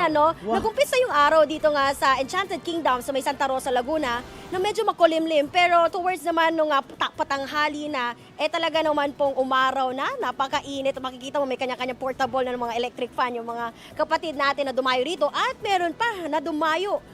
kanina, no? Nag-umpisa yung araw dito nga sa Enchanted Kingdom sa may Santa Rosa, Laguna, na medyo makulimlim. Pero towards naman nung patanghali na, talaga naman pong umaraw na, napakainit. Makikita mo may kanya-kanyang portable na ng mga electric fan, yung mga kapatid natin na dumayo rito. At meron pa na dumayo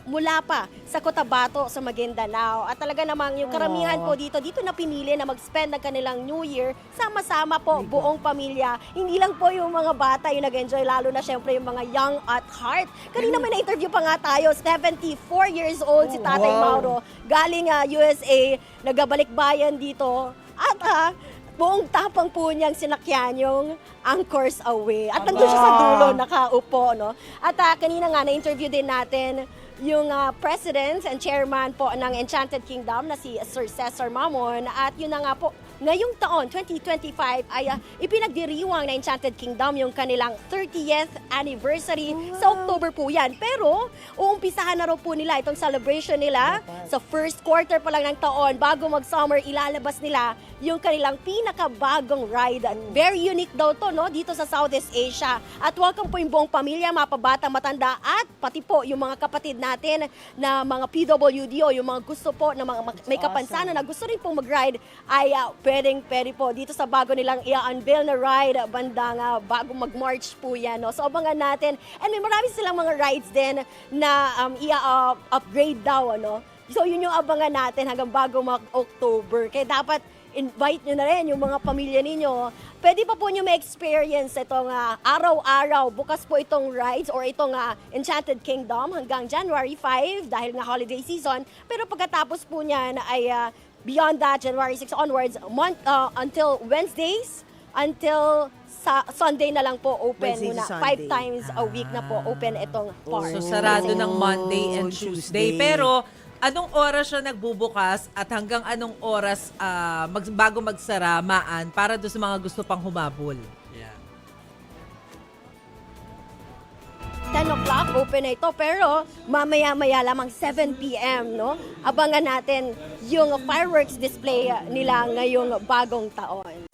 mula pa sa Cotabato, sa Maguindanao. At talaga namang yung karamihan po dito na pinili na mag-spend ng kanilang New Year, sama-sama po, buong pamilya. Hindi lang po yung mga bata yung nag-enjoy, lalo na syempre yung mga young at heart. Kanina may na-interview pa nga tayo, 74 years old si Tatay Mauro, galing USA, nagabalik bayan dito. At buong tapang po niyang sinakyan yung Anchors Away. At nandun siya sa dulo, nakaupo, no? At kanina nga, na-interview din natin yung president and chairman po ng Enchanted Kingdom na si Sir Cesar Mamon. At yun na nga po, ngayong taon, 2025, ay ipinagdiriwang na Enchanted Kingdom yung kanilang 30th anniversary. Sa October po yan. Pero, uumpisahan na rin po nila itong celebration nila sa first quarter pa lang ng taon. Bago mag-summer, ilalabas nila yung kanilang pinakabagong ride. Very unique daw to, no? Dito sa Southeast Asia. At welcome po yung buong pamilya, mga pabata, matanda, at pati po yung mga kapatid natin na mga PWD o yung mga gusto po na mga may kapansanan na gusto rin pong mag-ride ay pwede po dito sa bago nilang i-unveil na ride bandang bago mag-March po yan. No? So abangan natin. And may marami silang mga rides din na i-upgrade daw. Ano? So yun yung abangan natin hanggang bago mag-October. Kaya dapat invite nyo na rin yung mga pamilya ninyo. Pwede pa po nyo ma-experience itong araw-araw. Bukas po itong rides or itong Enchanted Kingdom hanggang January 5 dahil nga holiday season. Pero pagkatapos po niyan ay beyond that, January 6 onwards, until Wednesdays, until sa Sunday na lang po open Wednesday muna. to Sunday. 5 times a week na po open itong park. So sarado ng Monday and Tuesday. Pero anong oras siya nagbubukas at hanggang anong oras bago magsara maan para doon sa mga gusto pang humabol? 10 o'clock open na ito, pero mamaya-maya lamang 7 p.m. no? Abangan natin yung fireworks display nila ngayong bagong taon.